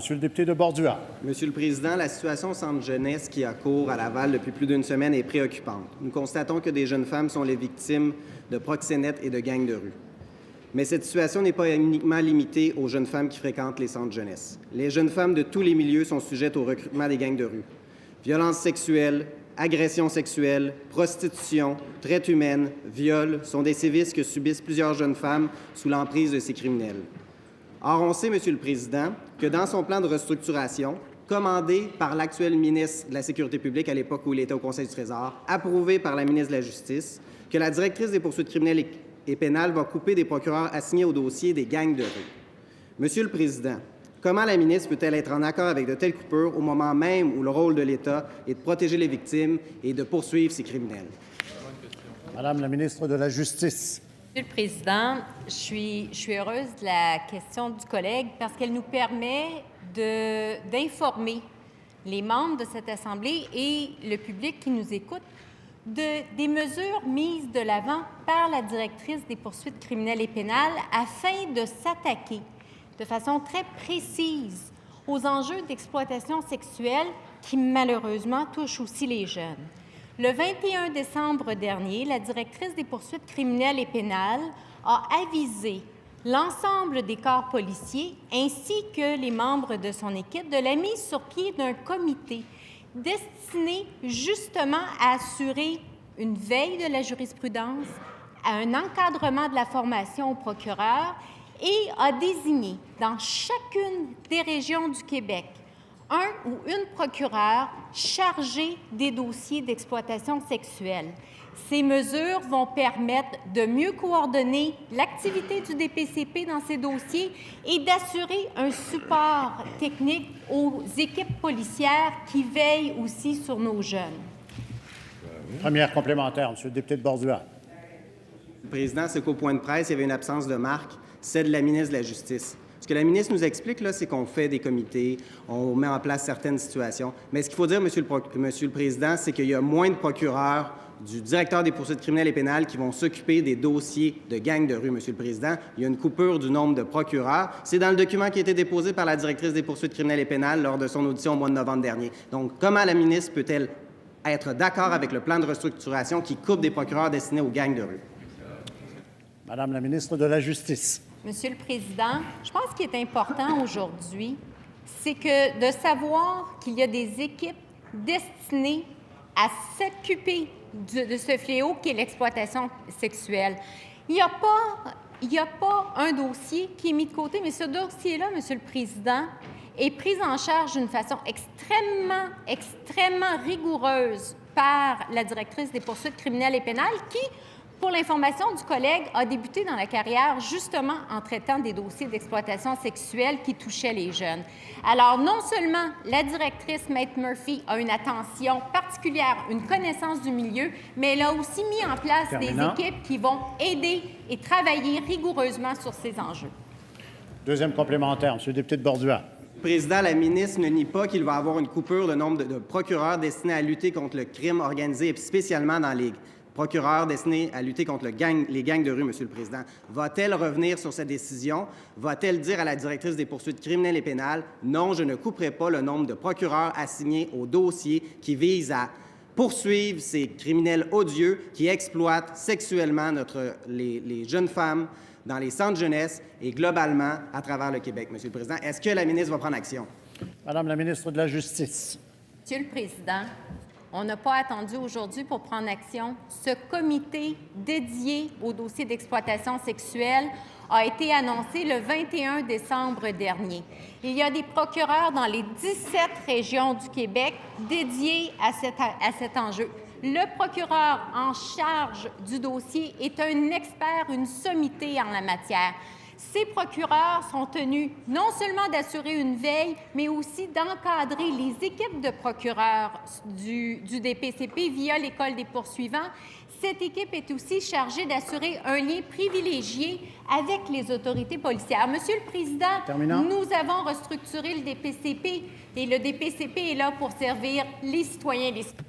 Monsieur le député de Bordua. Monsieur le Président, la situation au centre jeunesse qui a cours à Laval depuis plus d'une semaine est préoccupante. Nous constatons que des jeunes femmes sont les victimes de proxénètes et de gangs de rue. Mais cette situation n'est pas uniquement limitée aux jeunes femmes qui fréquentent les centres jeunesse. Les jeunes femmes de tous les milieux sont sujettes au recrutement des gangs de rue. Violences sexuelles, agressions sexuelles, prostitution, traite humaine, viol sont des sévices que subissent plusieurs jeunes femmes sous l'emprise de ces criminels. Or, on sait, Monsieur le Président, que dans son plan de restructuration, commandé par l'actuel ministre de la Sécurité publique à l'époque où il était au Conseil du Trésor, approuvé par la ministre de la Justice, que la directrice des poursuites criminelles et pénales va couper des procureurs assignés au dossier des gangs de rue. Monsieur le Président, comment la ministre peut-elle être en accord avec de telles coupures au moment même où le rôle de l'État est de protéger les victimes et de poursuivre ces criminels? Madame la ministre de la Justice. Monsieur le Président, je suis heureuse de la question du collègue parce qu'elle nous permet d'informer les membres de cette Assemblée et le public qui nous écoute des mesures mises de l'avant par la directrice des poursuites criminelles et pénales afin de s'attaquer de façon très précise aux enjeux d'exploitation sexuelle qui, malheureusement, touchent aussi les jeunes. Le 21 décembre dernier, la directrice des poursuites criminelles et pénales a avisé l'ensemble des corps policiers ainsi que les membres de son équipe de la mise sur pied d'un comité destiné justement à assurer une veille de la jurisprudence, à un encadrement de la formation aux procureurs et a désigné dans chacune des régions du Québec un ou une procureure chargée des dossiers d'exploitation sexuelle. Ces mesures vont permettre de mieux coordonner l'activité du DPCP dans ces dossiers et d'assurer un support technique aux équipes policières qui veillent aussi sur nos jeunes. Première complémentaire, Monsieur le député de Bordua. Le Président, c'est qu'au point de presse, il y avait une absence de marque, celle de la ministre de la Justice. Ce que la ministre nous explique, là, c'est qu'on fait des comités, on met en place certaines situations. Mais ce qu'il faut dire, Monsieur le Président, c'est qu'il y a moins de procureurs du directeur des poursuites criminelles et pénales qui vont s'occuper des dossiers de gangs de rue, Monsieur le Président. Il y a une coupure du nombre de procureurs. C'est dans le document qui a été déposé par la directrice des poursuites criminelles et pénales lors de son audition au mois de novembre dernier. Donc, comment la ministre peut-elle être d'accord avec le plan de restructuration qui coupe des procureurs destinés aux gangs de rue? Madame la ministre de la Justice. Monsieur le Président, je pense qu'il est important aujourd'hui, c'est que de savoir qu'il y a des équipes destinées à s'occuper de ce fléau qu'est l'exploitation sexuelle. Il n'y a pas un dossier qui est mis de côté, mais ce dossier-là, Monsieur le Président, est pris en charge d'une façon extrêmement rigoureuse par la directrice des poursuites criminelles et pénales qui, pour l'information du collègue, a débuté dans la carrière justement en traitant des dossiers d'exploitation sexuelle qui touchaient les jeunes. Alors, non seulement la directrice, Maître Murphy, a une attention particulière, une connaissance du milieu, mais elle a aussi mis en place des équipes qui vont aider et travailler rigoureusement sur ces enjeux. Deuxième complémentaire, Monsieur le député de Bordua. Président, la ministre ne nie pas qu'il va y avoir une coupure de nombre de procureurs destinés à lutter contre le crime organisé, et spécialement dans les procureurs destinés à lutter contre les gangs de rue, Monsieur le Président. Va-t-elle revenir sur cette décision? Va-t-elle dire à la directrice des poursuites criminelles et pénales, non, je ne couperai pas le nombre de procureurs assignés au dossier qui vise à poursuivre ces criminels odieux qui exploitent sexuellement les jeunes femmes dans les centres jeunesse et globalement à travers le Québec, Monsieur le Président. Est-ce que la ministre va prendre action? Madame la ministre de la Justice. Monsieur le Président, on n'a pas attendu aujourd'hui pour prendre action. Ce comité dédié au dossier d'exploitation sexuelle a été annoncé le 21 décembre dernier. Il y a des procureurs dans les 17 régions du Québec dédiés à cet enjeu. Le procureur en charge du dossier est un expert, une sommité en la matière. Ces procureurs sont tenus non seulement d'assurer une veille, mais aussi d'encadrer les équipes de procureurs du DPCP via l'École des poursuivants. Cette équipe est aussi chargée d'assurer un lien privilégié avec les autorités policières. Monsieur le Président, nous avons restructuré le DPCP et le DPCP est là pour servir les citoyens et les citoyennes.